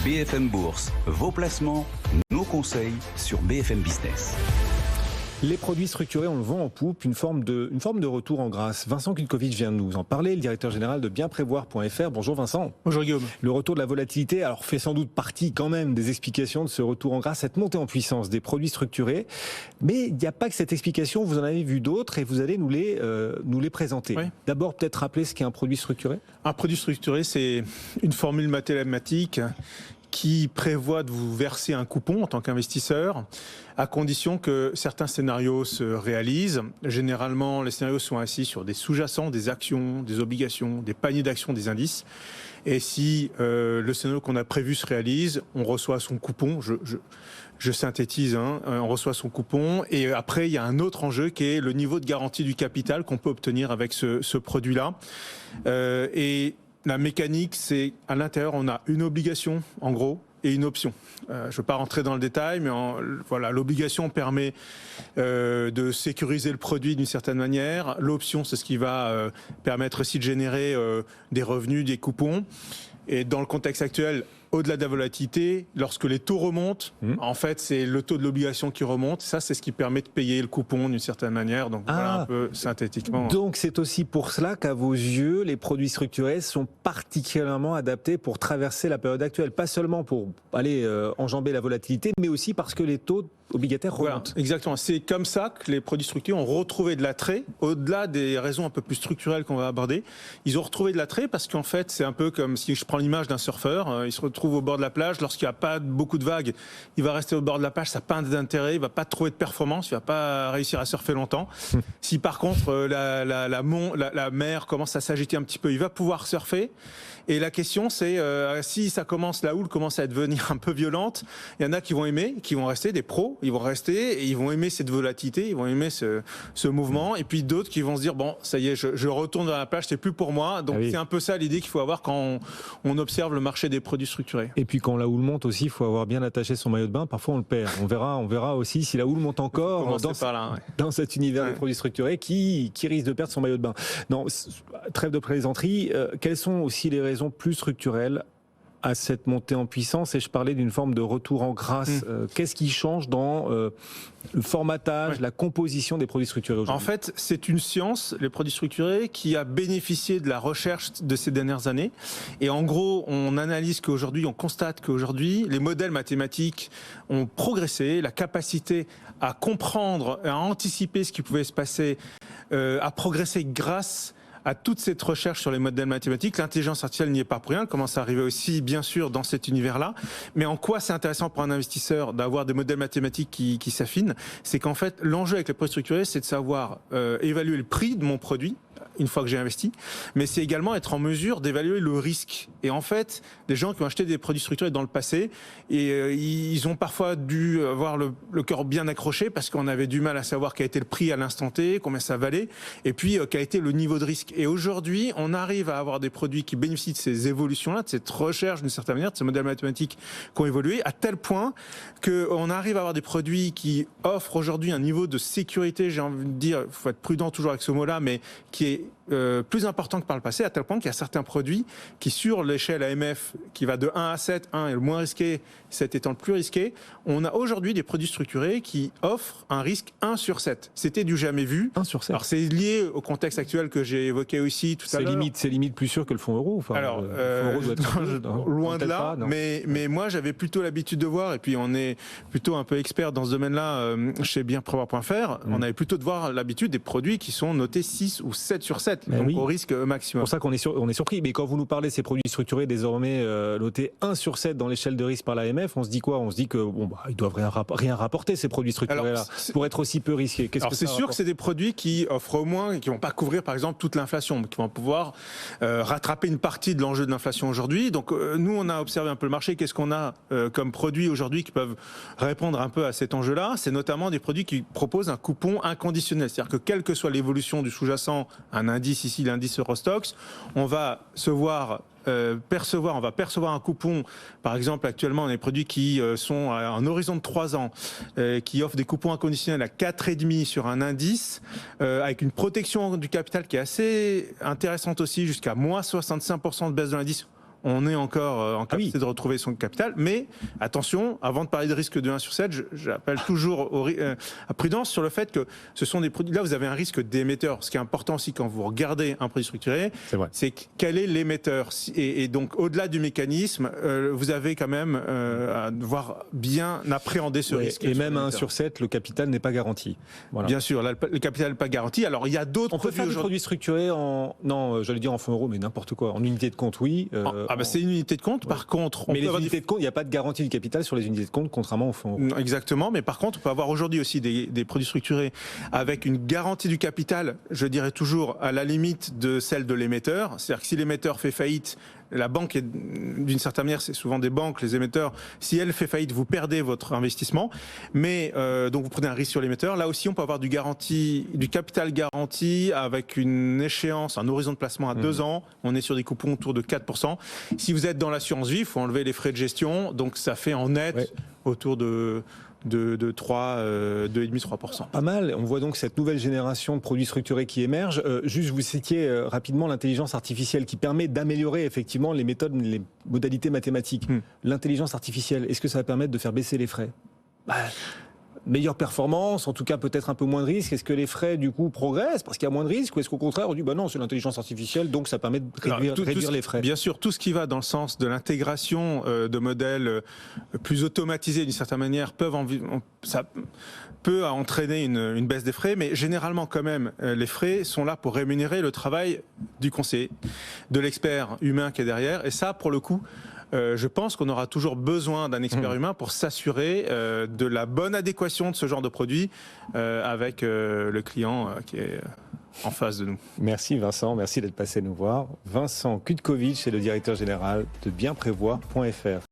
BFM Bourse, vos placements, nos conseils sur BFM Business. Les produits structurés, on le vend en poupe, une forme de retour en grâce. Vincent Kilkovic vient de nous en parler, le directeur général de bienprévoir.fr. Bonjour Vincent. Bonjour Guillaume. Le retour de la volatilité fait sans doute partie quand même des explications de ce retour en grâce, cette montée en puissance des produits structurés. Mais il n'y a pas que cette explication, vous en avez vu d'autres et vous allez nous les présenter. Oui. D'abord, peut-être rappeler ce qu'est un produit structuré. Un produit structuré, c'est une formule mathématique qui prévoit de vous verser un coupon en tant qu'investisseur, à condition que certains scénarios se réalisent. Généralement, les scénarios sont assis sur des sous-jacents, des actions, des obligations, des paniers d'actions, des indices. Et si le scénario qu'on a prévu se réalise, on reçoit son coupon. Je synthétise, on reçoit son coupon. Et après, il y a un autre enjeu qui est le niveau de garantie du capital qu'on peut obtenir avec ce produit-là. Et la mécanique, c'est à l'intérieur, on a une obligation, en gros, et une option. Je ne veux pas rentrer dans le détail, mais voilà, l'obligation permet de sécuriser le produit d'une certaine manière. L'option, c'est ce qui va permettre aussi de générer des revenus, des coupons. Et dans le contexte actuel, au-delà de la volatilité, lorsque les taux remontent, en fait, c'est le taux de l'obligation qui remonte. Ça, c'est ce qui permet de payer le coupon d'une certaine manière. Donc, voilà un peu synthétiquement. Donc, c'est aussi pour cela qu'à vos yeux, les produits structurés sont particulièrement adaptés pour traverser la période actuelle. Pas seulement pour aller enjamber la volatilité, mais aussi parce que les taux obligataires remontent. Voilà, exactement. C'est comme ça que les produits structurés ont retrouvé de l'attrait, au-delà des raisons un peu plus structurelles qu'on va aborder. Ils ont retrouvé de l'attrait parce qu'en fait, c'est un peu comme si je prends l'image d'un surfeur. Il se retrouve au bord de la plage. Lorsqu'il n'y a pas beaucoup de vagues, il va rester au bord de la plage. Ça n'a pas d'intérêt. Il ne va pas trouver de performance. Il ne va pas réussir à surfer longtemps. Si par contre, la mer commence à s'agiter un petit peu, il va pouvoir surfer. Et la question, c'est si la houle commence à devenir un peu violente, il y en a qui vont aimer, qui vont rester des pros. Ils vont rester et ils vont aimer cette volatilité, ils vont aimer ce mouvement. Et puis d'autres qui vont se dire, bon, ça y est, je retourne vers la plage, c'est plus pour moi. Donc c'est un peu ça l'idée qu'il faut avoir quand on observe le marché des produits structurés. Et puis quand la houle monte aussi, il faut avoir bien attaché son maillot de bain. Parfois on le perd. On verra aussi si la houle monte encore dans cet univers des produits structurés qui risque de perdre son maillot de bain. Non, trêve de plaisanterie. Quelles sont aussi les raisons plus structurelles à cette montée en puissance? Et je parlais d'une forme de retour en grâce. Qu'est-ce qui change dans le formatage, la composition des produits structurés aujourd'hui? En fait, c'est une science, les produits structurés, qui a bénéficié de la recherche de ces dernières années. Et en gros, on analyse qu'aujourd'hui, on constate qu'aujourd'hui, les modèles mathématiques ont progressé, la capacité à comprendre, à anticiper ce qui pouvait se passer, a progressé grâce à toute cette recherche sur les modèles mathématiques. L'intelligence artificielle n'y est pas pour rien, elle commence à arriver aussi, bien sûr, dans cet univers-là. Mais en quoi c'est intéressant pour un investisseur d'avoir des modèles mathématiques qui s'affinent? C'est qu'en fait, l'enjeu avec les produits structurés, c'est de savoir évaluer le prix de mon produit une fois que j'ai investi, mais c'est également être en mesure d'évaluer le risque. Et en fait, les gens qui ont acheté des produits structurés dans le passé, ils ont parfois dû avoir le cœur bien accroché parce qu'on avait du mal à savoir quel était le prix à l'instant T, combien ça valait, et puis quel était le niveau de risque. Et aujourd'hui, on arrive à avoir des produits qui bénéficient de ces évolutions-là, de cette recherche d'une certaine manière, de ces modèles mathématiques qui ont évolué, à tel point qu'on arrive à avoir des produits qui offrent aujourd'hui un niveau de sécurité, j'ai envie de dire, il faut être prudent toujours avec ce mot-là, mais qui est plus important que par le passé, à tel point qu'il y a certains produits qui, sur l'échelle AMF, qui va de 1 à 7, 1 est le moins risqué, 7 étant le plus risqué, on a aujourd'hui des produits structurés qui offrent un risque 1 sur 7. C'était du jamais vu. 1 sur 7. Alors c'est lié au contexte actuel que j'ai évoqué aussi tout à l'heure. C'est limite plus sûr que le fonds euro. Enfin, alors, le fonds euro doit être loin de là, mais moi j'avais plutôt l'habitude de voir, et puis on est plutôt un peu expert dans ce domaine-là chez bienprévoir.fr, on avait plutôt de voir l'habitude des produits qui sont notés 6 ou 7 sur 7. Donc au risque maximum. C'est pour ça qu'on est surpris. Mais quand vous nous parlez de ces produits structurés désormais notés 1 sur 7 dans l'échelle de risque par l'AMF, on se dit quoi? On se dit que ils doivent rien rapporter, ces produits structurés-là, pour être aussi peu risqués. Alors c'est sûr que c'est des produits qui offrent au moins, qui vont pas couvrir par exemple toute l'inflation, qui vont pouvoir rattraper une partie de l'enjeu de l'inflation aujourd'hui. Donc nous on a observé un peu le marché. Qu'est-ce qu'on a comme produits aujourd'hui qui peuvent répondre un peu à cet enjeu-là? C'est notamment des produits qui proposent un coupon inconditionnel. C'est-à-dire que quelle que soit l'évolution du sous-jacent, un indice ici, l'indice Eurostoxx, on va percevoir un coupon. Par exemple, actuellement, on a des produits qui sont à un horizon de 3 ans, qui offrent des coupons inconditionnels à 4,5 sur un indice, avec une protection du capital qui est assez intéressante aussi, jusqu'à moins 65% de baisse de l'indice. on est encore en capacité de retrouver son capital. Mais attention, avant de parler de risque de 1 sur 7, j'appelle toujours à prudence sur le fait que ce sont des produits. Là, vous avez un risque d'émetteur. Ce qui est important aussi quand vous regardez un produit structuré, c'est quel est l'émetteur. Et donc, au-delà du mécanisme, vous avez quand même à devoir bien appréhender ce risque. Et même à 1 sur 7, le capital n'est pas garanti. Voilà. Bien sûr, là, le capital n'est pas garanti. Alors, il y a d'autres produits. On peut faire des produits structurés en, non, j'allais dire en fonds euros, mais n'importe quoi, en unité de compte, oui. C'est une unité de compte. Par contre, mais les unités de compte, il n'y a pas de garantie du capital sur les unités de compte, contrairement aux fonds euros. Exactement, mais par contre, on peut avoir aujourd'hui aussi des produits structurés avec une garantie du capital, je dirais toujours à la limite de celle de l'émetteur. C'est-à-dire que si l'émetteur fait faillite, la banque est d'une certaine manière, c'est souvent des banques, les émetteurs. Si elle fait faillite, vous perdez votre investissement. Mais donc vous prenez un risque sur l'émetteur. Là aussi, on peut avoir du capital garanti avec une échéance, un horizon de placement à 2 ans. On est sur des coupons autour de 4%. Si vous êtes dans l'assurance vie, il faut enlever les frais de gestion. Donc ça fait en net autour de 2,5-3%. Pas mal. On voit donc cette nouvelle génération de produits structurés qui émerge. Juste, vous citiez rapidement l'intelligence artificielle qui permet d'améliorer effectivement les méthodes, les modalités mathématiques. L'intelligence artificielle, est-ce que ça va permettre de faire baisser les frais ? Meilleure performance, en tout cas peut-être un peu moins de risques. Est-ce que les frais du coup progressent parce qu'il y a moins de risques, ou est-ce qu'au contraire on dit non, c'est l'intelligence artificielle donc ça permet de réduire les frais? Bien sûr, tout ce qui va dans le sens de l'intégration de modèles plus automatisés d'une certaine manière ça peut entraîner une baisse des frais, mais généralement quand même les frais sont là pour rémunérer le travail du conseiller, de l'expert humain qui est derrière, et ça pour le coup je pense qu'on aura toujours besoin d'un expert humain pour s'assurer de la bonne adéquation de ce genre de produit avec le client qui est en face de nous. Merci Vincent, merci d'être passé nous voir. Vincent Kutkovic est le directeur général de bienprévoir.fr.